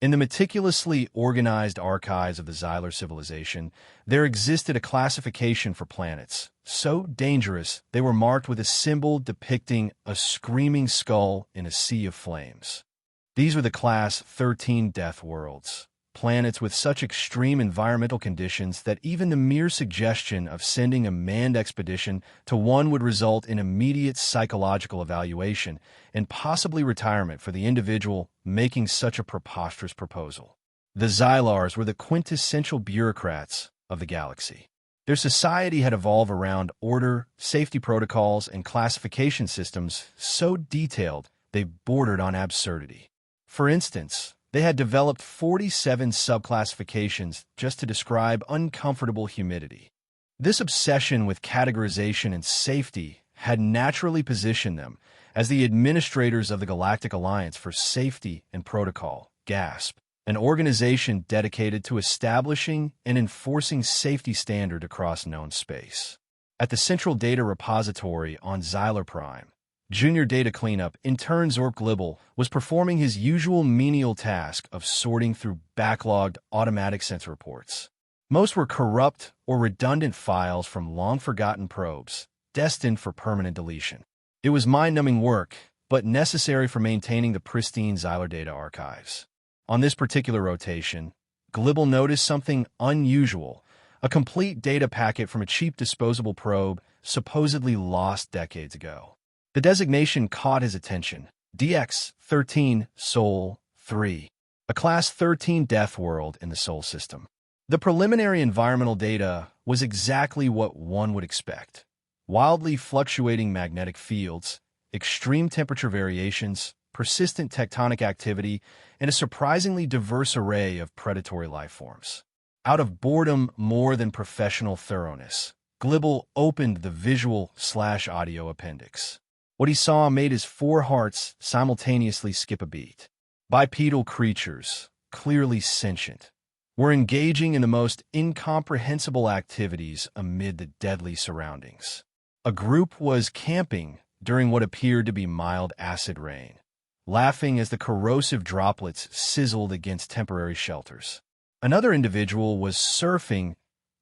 In the meticulously organized archives of the Xylar civilization, there existed a classification for planets, so dangerous they were marked with a symbol depicting a screaming skull in a sea of flames. These were the Class 13 Deathworlds, planets with such extreme environmental conditions that even the mere suggestion of sending a manned expedition to one would result in immediate psychological evaluation and possibly retirement for the individual making such a preposterous proposal. The Xylars were the quintessential bureaucrats of the galaxy. Their society had evolved around order, safety protocols, and classification systems so detailed they bordered on absurdity. For instance, they had developed 47 subclassifications just to describe uncomfortable humidity. This obsession with categorization and safety had naturally positioned them as the administrators of the Galactic Alliance for Safety and Protocol, GASP, an organization dedicated to establishing and enforcing safety standards across known space. At the Central Data Repository on Xylar Prime, Junior Data Cleanup intern Zorp Glibble was performing his usual menial task of sorting through backlogged automatic sensor reports. Most were corrupt or redundant files from long-forgotten probes, destined for permanent deletion. It was mind-numbing work, but necessary for maintaining the pristine Xylar data archives. On this particular rotation, Glibble noticed something unusual, a complete data packet from a cheap disposable probe supposedly lost decades ago. The designation caught his attention: DX-13 Sol 3, a Class 13 death world in the Sol system. The preliminary environmental data was exactly what one would expect: wildly fluctuating magnetic fields, extreme temperature variations, persistent tectonic activity, and a surprisingly diverse array of predatory lifeforms. Out of boredom more than professional thoroughness, Glibble opened the visual/audio appendix. What he saw made his four hearts simultaneously skip a beat. Bipedal creatures, clearly sentient, were engaging in the most incomprehensible activities amid the deadly surroundings. A group was camping during what appeared to be mild acid rain, laughing as the corrosive droplets sizzled against temporary shelters. Another individual was surfing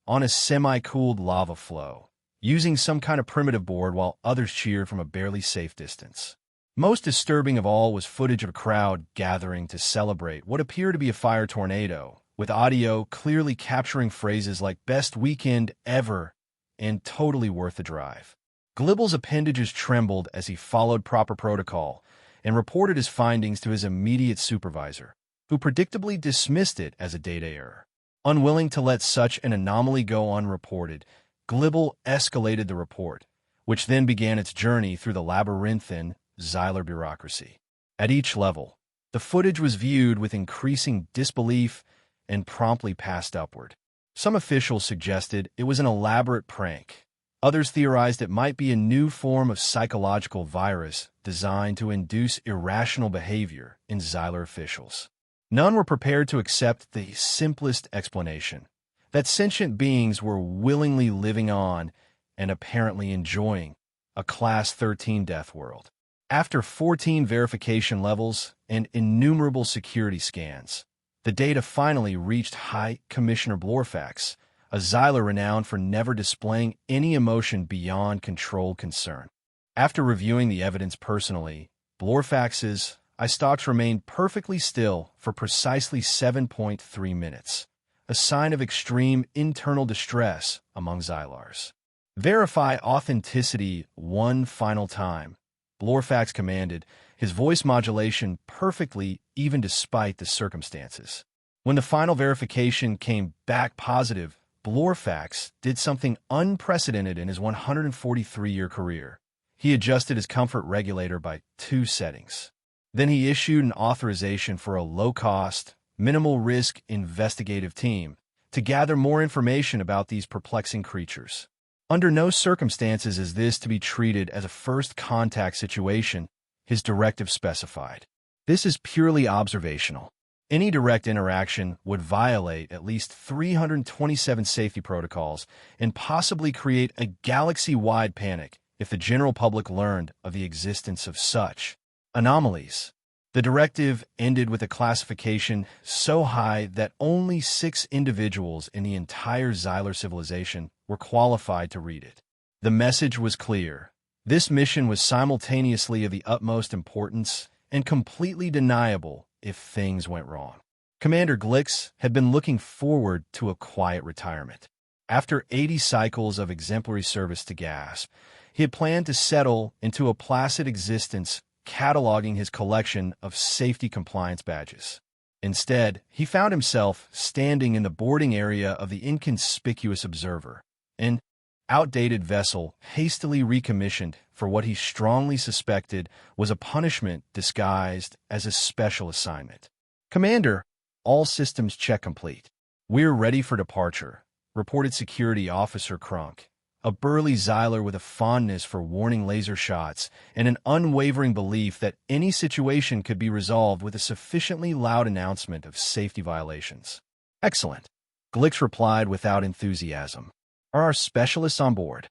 on a semi-cooled lava flow, using some kind of primitive board while others cheered from a barely safe distance. Most disturbing of all was footage of a crowd gathering to celebrate what appeared to be a fire tornado, with audio clearly capturing phrases like "best weekend ever" and "totally worth the drive." Glibble's appendages trembled as he followed proper protocol and reported his findings to his immediate supervisor, who predictably dismissed it as a data error. Unwilling to let such an anomaly go unreported, Glibble escalated the report, which then began its journey through the labyrinthine Xylar bureaucracy. At each level, the footage was viewed with increasing disbelief and promptly passed upward. Some officials suggested it was an elaborate prank. Others theorized it might be a new form of psychological virus designed to induce irrational behavior in Xylar officials. None were prepared to accept the simplest explanation: that sentient beings were willingly living on and apparently enjoying a Class 13 death world. After 14 verification levels and innumerable security scans, the data finally reached High Commissioner Blorfax, a Xylar renowned for never displaying any emotion beyond controlled concern. After reviewing the evidence personally, Blorfax's eye-stalks remained perfectly still for precisely 7.3 minutes, a sign of extreme internal distress among Xylars. "Verify authenticity one final time," Blorfax commanded, his voice modulation perfectly even despite the circumstances. When the final verification came back positive, Blorfax did something unprecedented in his 143-year career. He adjusted his comfort regulator by 2 settings. Then he issued an authorization for a low-cost, minimal-risk investigative team to gather more information about these perplexing creatures. Under no circumstances is this to be treated as a first-contact situation, his directive specified. This is purely observational. Any direct interaction would violate at least 327 safety protocols and possibly create a galaxy-wide panic if the general public learned of the existence of such anomalies. The directive ended with a classification so high that only 6 individuals in the entire Xylar civilization were qualified to read it. The message was clear. This mission was simultaneously of the utmost importance and completely deniable if things went wrong. Commander Glix had been looking forward to a quiet retirement. After 80 cycles of exemplary service to GASP, he had planned to settle into a placid existence, cataloging his collection of safety compliance badges. Instead, he found himself standing in the boarding area of the Inconspicuous Observer, an outdated vessel hastily recommissioned for what he strongly suspected was a punishment disguised as a special assignment. "Commander, all systems check complete. We're ready for departure," reported Security Officer Crunk, a burly Xylar with a fondness for warning laser shots and an unwavering belief that any situation could be resolved with a sufficiently loud announcement of safety violations. "Excellent," Glix replied without enthusiasm. "Are our specialists on board?"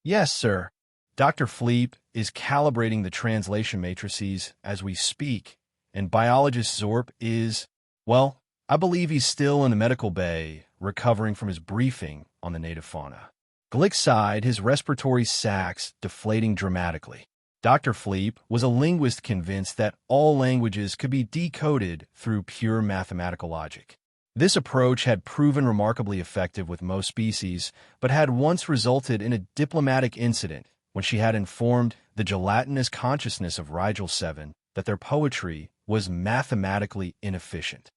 "Yes, sir. Dr. Fleep is calibrating the translation matrices as we speak, and biologist Zorp is, well, I believe he's still in the medical bay, recovering from his briefing on the native fauna." Glix sighed, his respiratory sacs deflating dramatically. Dr. Fleep was a linguist convinced that all languages could be decoded through pure mathematical logic. This approach had proven remarkably effective with most species, but had once resulted in a diplomatic incident when she had informed the gelatinous consciousness of Rigel 7 that their poetry was mathematically inefficient.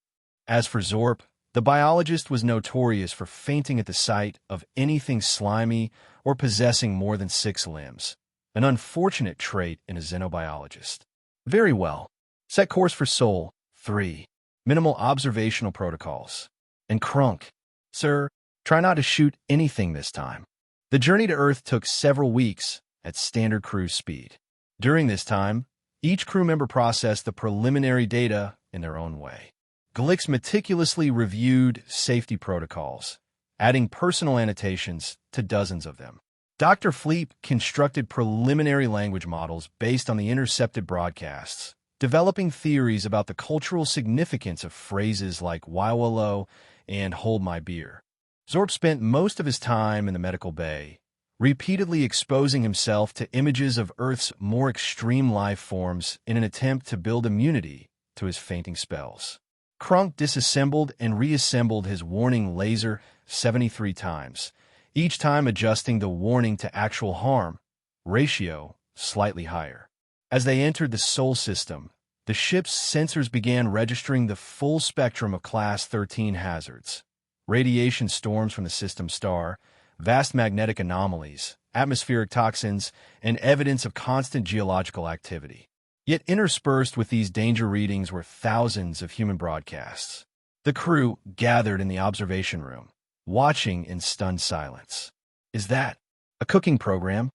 As for Zorp, the biologist was notorious for fainting at the sight of anything slimy or possessing more than 6 limbs, an unfortunate trait in a xenobiologist. "Very well. Set course for Sol 3. Minimal observational protocols. And Crunk, sir, try not to shoot anything this time." The journey to Earth took several weeks at standard cruise speed. During this time, each crew member processed the preliminary data in their own way. Glix meticulously reviewed safety protocols, adding personal annotations to dozens of them. Dr. Fleep constructed preliminary language models based on the intercepted broadcasts, developing theories about the cultural significance of phrases like "Waiwalo" and "Hold my beer." Zorp spent most of his time in the medical bay, repeatedly exposing himself to images of Earth's more extreme life forms in an attempt to build immunity to his fainting spells. Crunk disassembled and reassembled his warning laser 73 times, each time adjusting the warning to actual harm ratio slightly higher. As they entered the Sol system, the ship's sensors began registering the full spectrum of Class 13 hazards: radiation storms from the system star, vast magnetic anomalies, atmospheric toxins, and evidence of constant geological activity. Yet interspersed with these danger readings were thousands of human broadcasts. The crew gathered in the observation room, watching in stunned silence. "Is that a cooking program?"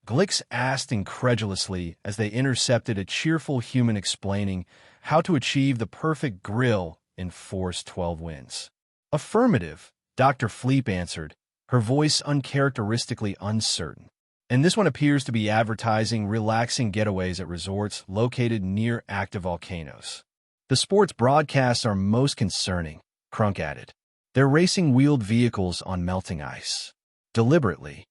Glix asked incredulously as they intercepted a cheerful human explaining how to achieve the perfect grill in Force 12 winds. "Affirmative," Dr. Fleep answered, her voice uncharacteristically uncertain. "And this one appears to be advertising relaxing getaways at resorts located near active volcanoes." "The sports broadcasts are most concerning," Crunk added. "They're racing wheeled vehicles on melting ice." Deliberately,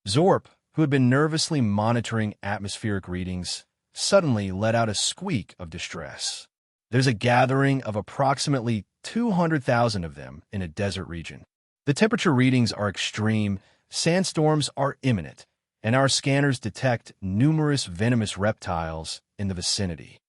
Zorp, who had been nervously monitoring atmospheric readings, suddenly let out a squeak of distress. "There's a gathering of approximately 200,000 of them in a desert region. The temperature readings are extreme, sandstorms are imminent, and our scanners detect numerous venomous reptiles in the vicinity."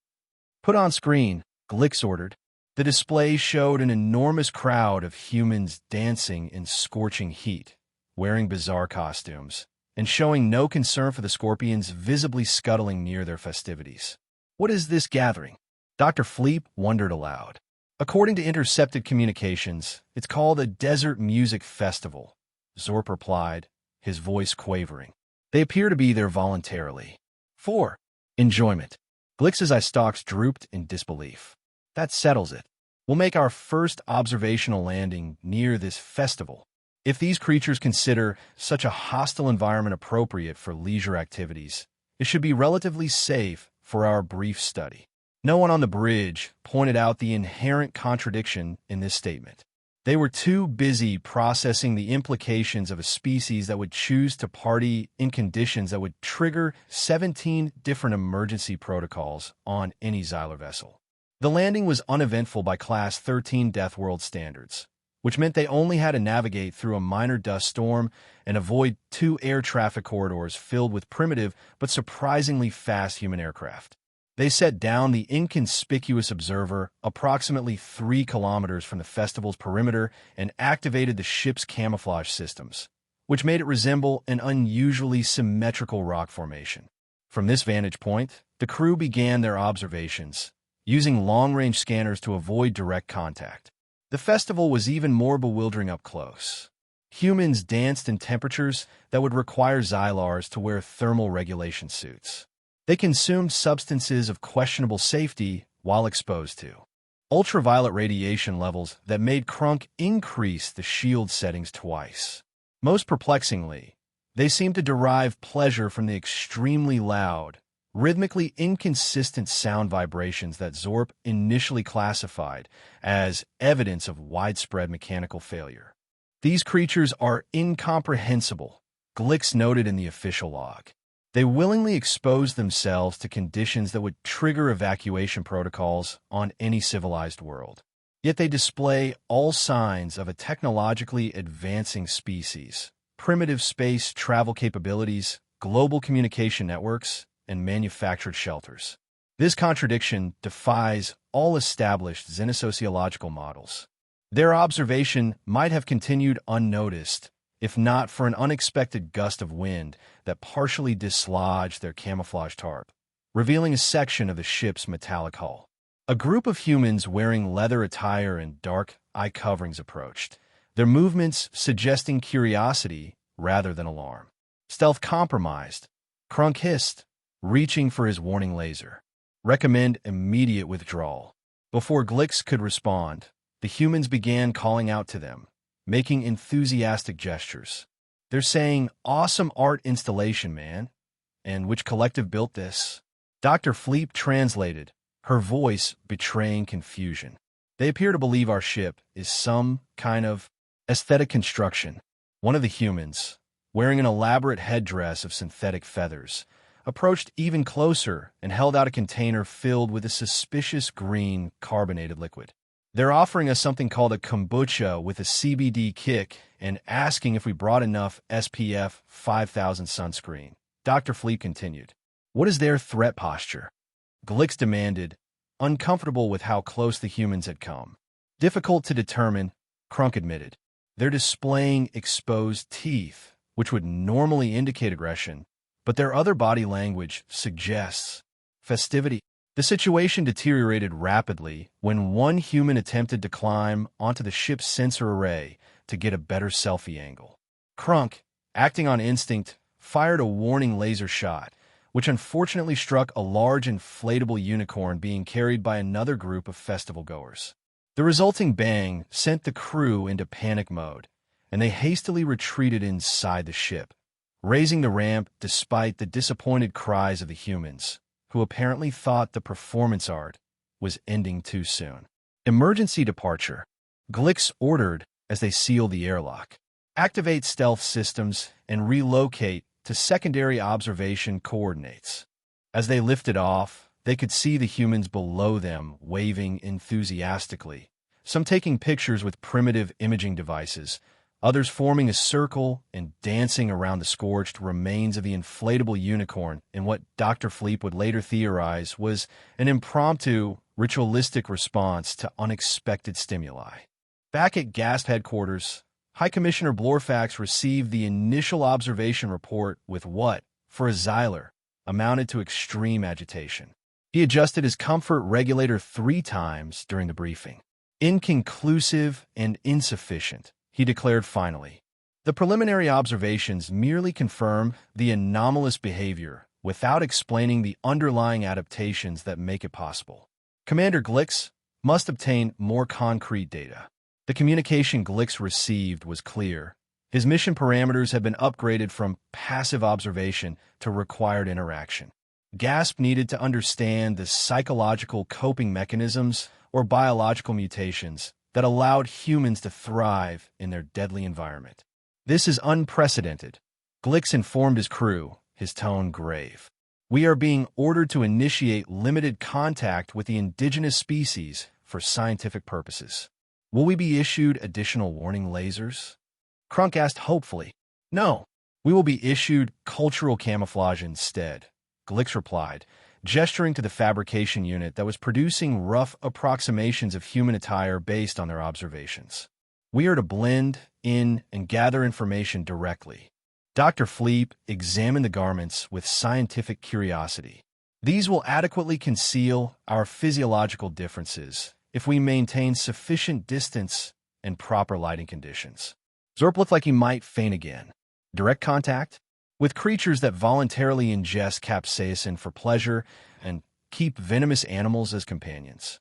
"Put on screen," Glix ordered. The display showed an enormous crowd of humans dancing in scorching heat, wearing bizarre costumes, and showing no concern for the scorpions visibly scuttling near their festivities. "What is this gathering?" Dr. Fleep wondered aloud. "According to intercepted communications, it's called a Desert Music Festival," Zorp replied, his voice quavering. "They appear to be there voluntarily. For enjoyment." Glix's eye stalks drooped in disbelief. "That settles it. We'll make our first observational landing near this festival. If these creatures consider such a hostile environment appropriate for leisure activities, it should be relatively safe for our brief study." No one on the bridge pointed out the inherent contradiction in this statement. They were too busy processing the implications of a species that would choose to party in conditions that would trigger 17 different emergency protocols on any Xylar vessel. The landing was uneventful by Class 13 Deathworld standards, which meant they only had to navigate through a minor dust storm and avoid 2 air traffic corridors filled with primitive but surprisingly fast human aircraft. They set down the inconspicuous observer approximately 3 kilometers from the festival's perimeter and activated the ship's camouflage systems, which made it resemble an unusually symmetrical rock formation. From this vantage point, the crew began their observations, using long-range scanners to avoid direct contact. The festival was even more bewildering up close. Humans danced in temperatures that would require Xylars to wear thermal regulation suits. They consumed substances of questionable safety while exposed to ultraviolet radiation levels that made Crunk increase the shield settings twice. Most perplexingly, they seemed to derive pleasure from the extremely loud, rhythmically inconsistent sound vibrations that Zorp initially classified as evidence of widespread mechanical failure. These creatures are incomprehensible, Glix noted in the official log. They willingly exposed themselves to conditions that would trigger evacuation protocols on any civilized world. Yet they display all signs of a technologically advancing species, primitive space travel capabilities, global communication networks, and manufactured shelters. This contradiction defies all established xenosociological models. Their observation might have continued unnoticed, if not for an unexpected gust of wind that partially dislodged their camouflage tarp, revealing a section of the ship's metallic hull. A group of humans wearing leather attire and dark eye coverings approached, their movements suggesting curiosity rather than alarm. Stealth compromised, Crunk hissed, reaching for his warning laser. Recommend immediate withdrawal. Before Glix could respond, the humans began calling out to them, making enthusiastic gestures. They're saying, "Awesome art installation, man." And which collective built this? Dr. Fleep translated, her voice betraying confusion. They appear to believe our ship is some kind of aesthetic construction. One of the humans, wearing an elaborate headdress of synthetic feathers, approached even closer and held out a container filled with a suspicious green carbonated liquid. They're offering us something called a kombucha with a CBD kick and asking if we brought enough SPF 5000 sunscreen. Dr. Fleep continued. What is their threat posture? Glix demanded, uncomfortable with how close the humans had come. Difficult to determine, Crunk admitted. They're displaying exposed teeth, which would normally indicate aggression, but their other body language suggests festivity. The situation deteriorated rapidly when one human attempted to climb onto the ship's sensor array to get a better selfie angle. Crunk, acting on instinct, fired a warning laser shot, which unfortunately struck a large inflatable unicorn being carried by another group of festival goers. The resulting bang sent the crew into panic mode, and they hastily retreated inside the ship, raising the ramp despite the disappointed cries of the humans, who apparently thought the performance art was ending too soon. Emergency departure, Glix ordered as they sealed the airlock. Activate stealth systems and relocate to secondary observation coordinates. As they lifted off, they could see the humans below them waving enthusiastically, some taking pictures with primitive imaging devices, others forming a circle and dancing around the scorched remains of the inflatable unicorn in what Dr. Fleep would later theorize was an impromptu, ritualistic response to unexpected stimuli. Back at GASP headquarters, High Commissioner Blorfax received the initial observation report with what, for a Xylar, amounted to extreme agitation. He adjusted his comfort regulator 3 times during the briefing. Inconclusive and insufficient, he declared finally. The preliminary observations merely confirm the anomalous behavior without explaining the underlying adaptations that make it possible. Commander Glix must obtain more concrete data. The communication Glix received was clear. His mission parameters had been upgraded from passive observation to required interaction. gasp needed to understand the psychological coping mechanisms or biological mutations that allowed humans to thrive in their deadly environment. This is unprecedented. Glix informed his crew, his tone grave. We are being ordered to initiate limited contact with the indigenous species for scientific purposes. Will we be issued additional warning lasers? Crunk asked hopefully. No, we will be issued cultural camouflage instead, Glix replied, gesturing to the fabrication unit that was producing rough approximations of human attire based on their observations. We are to blend in and gather information directly. Dr. Fleep examined the garments with scientific curiosity. These will adequately conceal our physiological differences if we maintain sufficient distance and proper lighting conditions. Zorp looked like he might faint again. Direct contact? With creatures that voluntarily ingest capsaicin for pleasure and keep venomous animals as companions.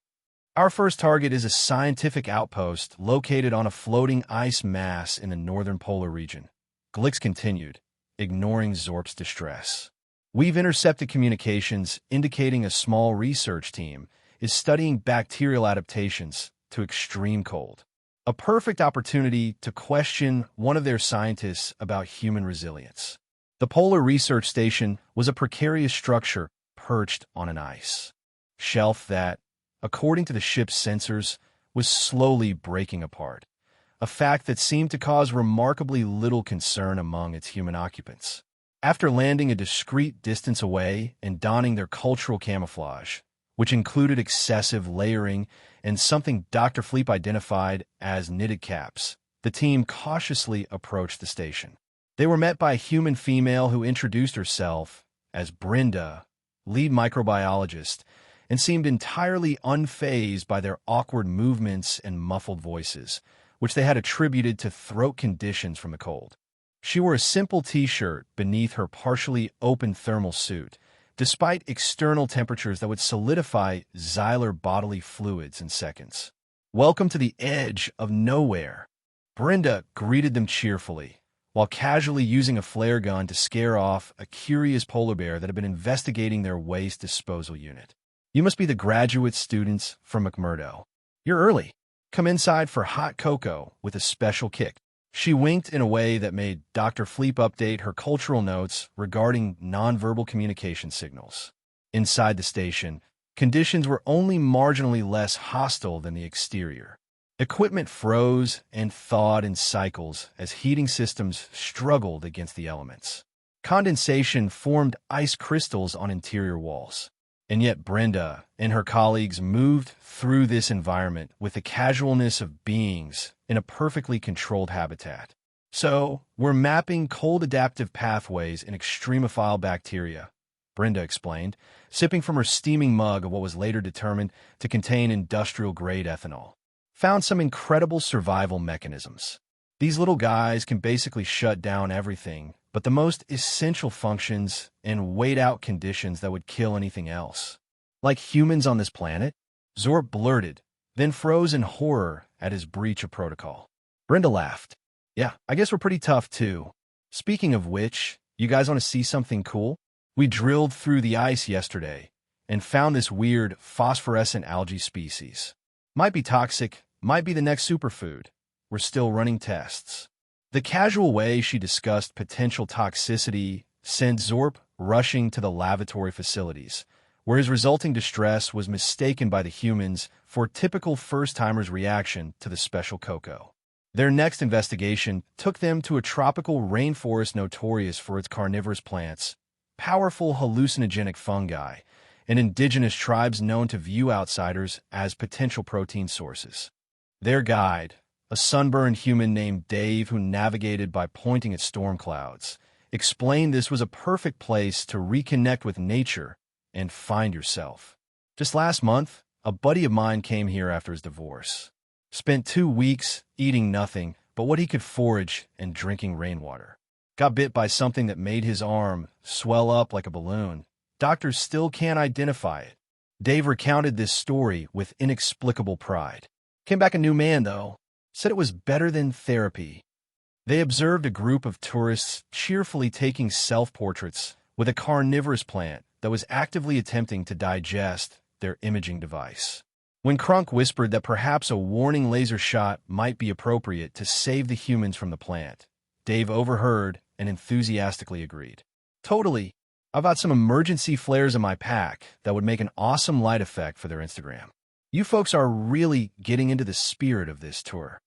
Our first target is a scientific outpost located on a floating ice mass in the northern polar region. Glix continued, ignoring Zorp's distress. We've intercepted communications indicating a small research team is studying bacterial adaptations to extreme cold. A perfect opportunity to question one of their scientists about human resilience. The Polar Research Station was a precarious structure perched on an ice shelf that, according to the ship's sensors, was slowly breaking apart, a fact that seemed to cause remarkably little concern among its human occupants. After landing a discreet distance away and donning their cultural camouflage, which included excessive layering and something Dr. Fleep identified as knitted caps, the team cautiously approached the station. They were met by a human female who introduced herself as Brenda, lead microbiologist, and seemed entirely unfazed by their awkward movements and muffled voices, which they had attributed to throat conditions from the cold. She wore a simple t-shirt beneath her partially open thermal suit, despite external temperatures that would solidify Xylar bodily fluids in seconds. Welcome to the edge of nowhere. Brenda greeted them cheerfully, while casually using a flare gun to scare off a curious polar bear that had been investigating their waste disposal unit. You must be the graduate students from McMurdo. You're early. Come inside for hot cocoa with a special kick. She winked in a way that made Dr. Fleep update her cultural notes regarding nonverbal communication signals. Inside the station, conditions were only marginally less hostile than the exterior. Equipment froze and thawed in cycles as heating systems struggled against the elements. Condensation formed ice crystals on interior walls. And yet Brenda and her colleagues moved through this environment with the casualness of beings in a perfectly controlled habitat. So, we're mapping cold adaptive pathways in extremophile bacteria, Brenda explained, sipping from her steaming mug of what was later determined to contain industrial-grade ethanol. Found some incredible survival mechanisms. These little guys can basically shut down everything but the most essential functions and wait out conditions that would kill anything else. Like humans on this planet? Zorp blurted, then froze in horror at his breach of protocol. Brenda laughed. Yeah, I guess we're pretty tough too. Speaking of which, you guys want to see something cool? We drilled through the ice yesterday and found this weird phosphorescent algae species. Might be toxic, might be the next superfood. We're still running tests. The casual way she discussed potential toxicity sent Zorp rushing to the lavatory facilities, where his resulting distress was mistaken by the humans for typical first-timers' reaction to the special cocoa. Their next investigation took them to a tropical rainforest notorious for its carnivorous plants, powerful hallucinogenic fungi, and indigenous tribes known to view outsiders as potential protein sources. Their guide, a sunburned human named Dave who navigated by pointing at storm clouds, explained this was a perfect place to reconnect with nature and find yourself. Just last month, a buddy of mine came here after his divorce. Spent 2 weeks eating nothing but what he could forage and drinking rainwater. Got bit by something that made his arm swell up like a balloon. Doctors still can't identify it. Dave recounted this story with inexplicable pride. Came back a new man, though. Said it was better than therapy. They observed a group of tourists cheerfully taking self-portraits with a carnivorous plant that was actively attempting to digest their imaging device. When Krunk whispered that perhaps a warning laser shot might be appropriate to save the humans from the plant, Dave overheard and enthusiastically agreed. Totally. I've got some emergency flares in my pack that would make an awesome light effect for their Instagram. You folks are really getting into the spirit of this tour.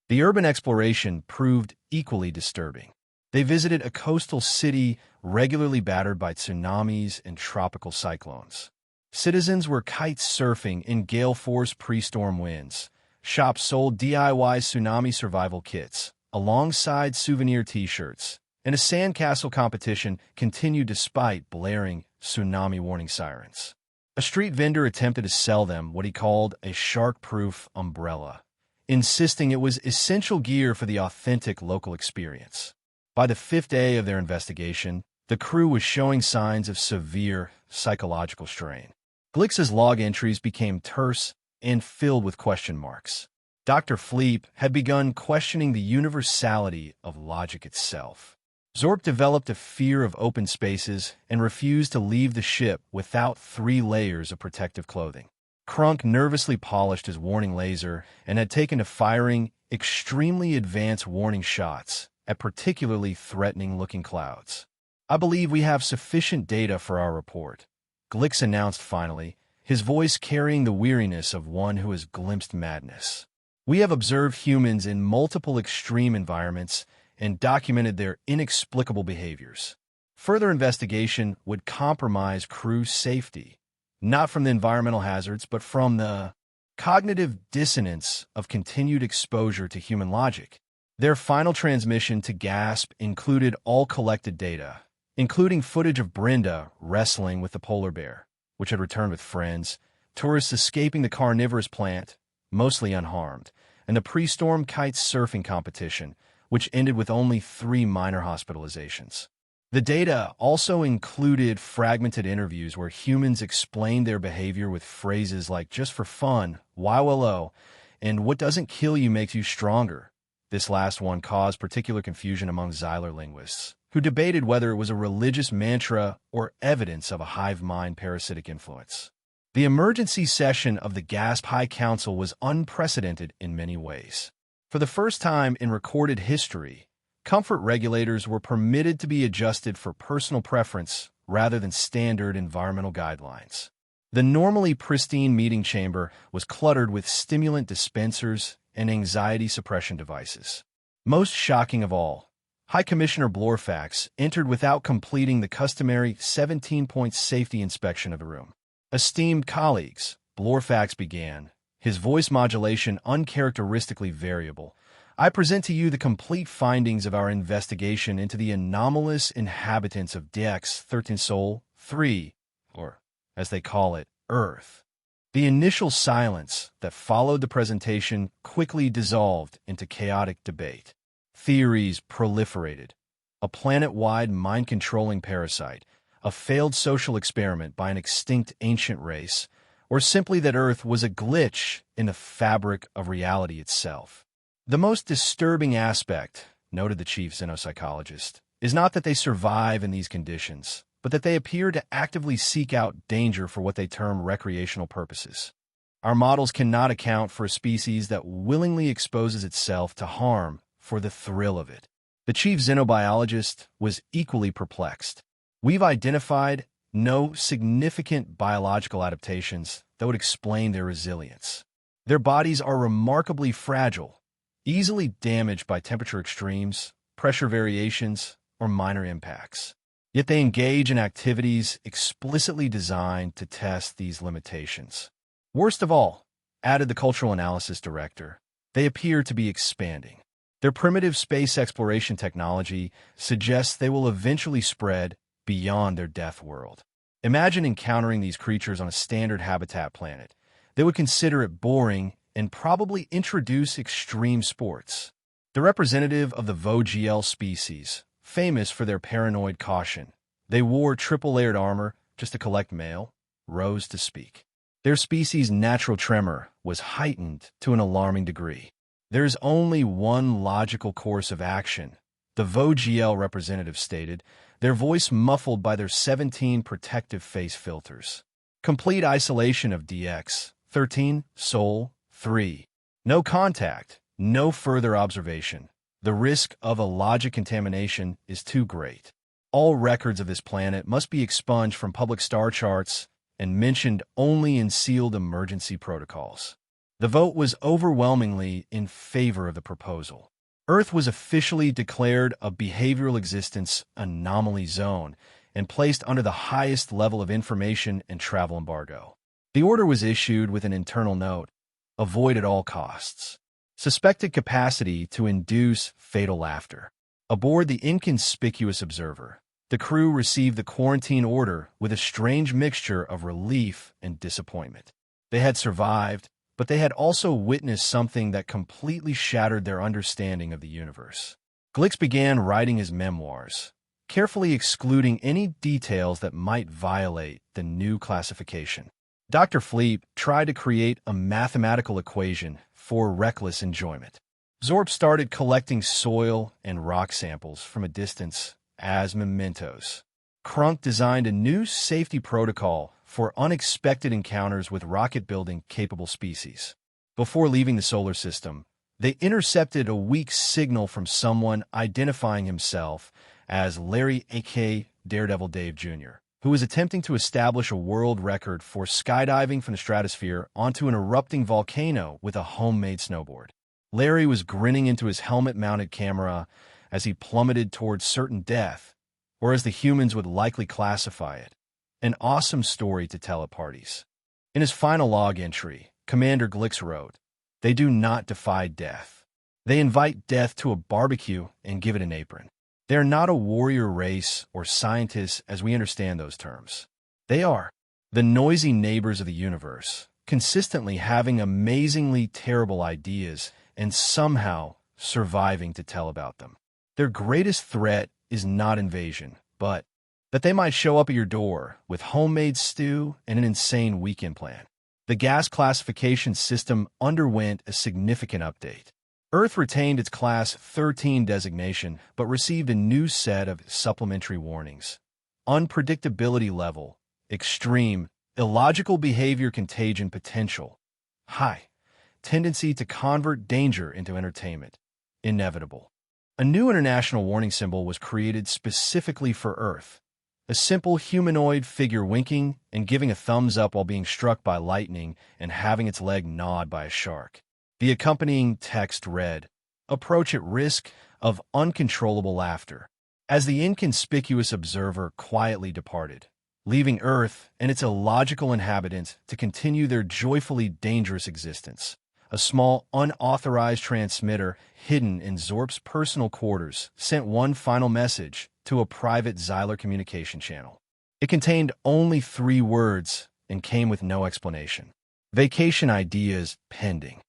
The urban exploration proved equally disturbing. They visited a coastal city regularly battered by tsunamis and tropical cyclones. Citizens were kite surfing in gale-force pre-storm winds. Shops sold DIY tsunami survival kits, alongside souvenir t-shirts, and a sandcastle competition continued despite blaring tsunami warning sirens. A street vendor attempted to sell them what he called a shark-proof umbrella, insisting it was essential gear for the authentic local experience. By the fifth day of their investigation, the crew was showing signs of severe psychological strain. Glix's log entries became terse and filled with question marks. Dr. Fleep had begun questioning the universality of logic itself. Zorp developed a fear of open spaces and refused to leave the ship without 3 layers of protective clothing. Krunk nervously polished his warning laser and had taken to firing extremely advanced warning shots at particularly threatening-looking clouds. I believe we have sufficient data for our report, Glix announced finally, his voice carrying the weariness of one who has glimpsed madness. We have observed humans in multiple extreme environments and documented their inexplicable behaviors. Further investigation would compromise crew safety, not from the environmental hazards, but from the cognitive dissonance of continued exposure to human logic. Their final transmission to GASP included all collected data, including footage of Brenda wrestling with the polar bear, which had returned with friends, tourists escaping the carnivorous plant, mostly unharmed, and the pre-storm kite surfing competition, which ended with only 3 minor hospitalizations. The data also included fragmented interviews where humans explained their behavior with phrases like "just for fun," "YOLO," and "what doesn't kill you makes you stronger." This last one caused particular confusion among Xyler linguists, who debated whether it was a religious mantra or evidence of a hive mind parasitic influence. The emergency session of the GASP High Council was unprecedented in many ways. For the first time in recorded history, comfort regulators were permitted to be adjusted for personal preference rather than standard environmental guidelines. The normally pristine meeting chamber was cluttered with stimulant dispensers and anxiety suppression devices. Most shocking of all, High Commissioner Blorfax entered without completing the customary 17-point safety inspection of the room. Esteemed colleagues, Blorfax began, his voice modulation uncharacteristically variable, I present to you the complete findings of our investigation into the anomalous inhabitants of Dex 13 Sol 3, or, as they call it, Earth. The initial silence that followed the presentation quickly dissolved into chaotic debate. Theories proliferated. A planet-wide mind-controlling parasite, a failed social experiment by an extinct ancient race, or simply that Earth was a glitch in the fabric of reality itself. The most disturbing aspect, noted the chief xenopsychologist, is not that they survive in these conditions, but that they appear to actively seek out danger for what they term recreational purposes. Our models cannot account for a species that willingly exposes itself to harm for the thrill of it. The chief xenobiologist was equally perplexed. We've identified no significant biological adaptations that would explain their resilience. Their bodies are remarkably fragile, easily damaged by temperature extremes, pressure variations, or minor impacts. Yet they engage in activities explicitly designed to test these limitations. Worst of all, added the cultural analysis director, they appear to be expanding. Their primitive space exploration technology suggests they will eventually spread beyond their death world. Imagine encountering these creatures on a standard habitat planet. They would consider it boring and probably introduce extreme sports. The representative of the Vogel species, famous for their paranoid caution, they wore triple-layered armor just to collect mail, rose to speak. Their species' natural tremor was heightened to an alarming degree. There is only one logical course of action, the VOGL representative stated, their voice muffled by their 17 protective face filters. Complete isolation of DX, 13, Sol, 3. No contact, no further observation. The risk of a logic contamination is too great. All records of this planet must be expunged from public star charts and mentioned only in sealed emergency protocols. The vote was overwhelmingly in favor of the proposal. Earth was officially declared a behavioral existence anomaly zone and placed under the highest level of information and travel embargo. The order was issued with an internal note, avoid at all costs. Suspected capacity to induce fatal laughter. Aboard the inconspicuous observer, the crew received the quarantine order with a strange mixture of relief and disappointment. They had survived, but they had also witnessed something that completely shattered their understanding of the universe. Glix began writing his memoirs, carefully excluding any details that might violate the new classification. Dr. Fleep tried to create a mathematical equation for reckless enjoyment. Zorp started collecting soil and rock samples from a distance as mementos. Krunk designed a new safety protocol for unexpected encounters with rocket-building capable species. Before leaving the solar system, they intercepted a weak signal from someone identifying himself as Larry A.K. Daredevil Dave Jr., who was attempting to establish a world record for skydiving from the stratosphere onto an erupting volcano with a homemade snowboard. Larry was grinning into his helmet-mounted camera as he plummeted towards certain death, or as the humans would likely classify it, an awesome story to tell at parties. In his final log entry, Commander Glix wrote, "They do not defy death. They invite death to a barbecue and give it an apron. They are not a warrior race or scientists as we understand those terms. They are the noisy neighbors of the universe, consistently having amazingly terrible ideas and somehow surviving to tell about them. Their greatest threat is not invasion, but that they might show up at your door with homemade stew and an insane weekend plan." The gas classification system underwent a significant update. Earth retained its Class 13 designation, but received a new set of supplementary warnings. Unpredictability level, extreme, illogical behavior contagion potential, high, tendency to convert danger into entertainment, inevitable. A new international warning symbol was created specifically for Earth, a simple humanoid figure winking and giving a thumbs up while being struck by lightning and having its leg gnawed by a shark. The accompanying text read, "Approach at risk of uncontrollable laughter," as the inconspicuous observer quietly departed, leaving Earth and its illogical inhabitants to continue their joyfully dangerous existence. A small, unauthorized transmitter hidden in Zorp's personal quarters sent one final message to a private Xyler communication channel. It contained only 3 words and came with no explanation. Vacation ideas pending.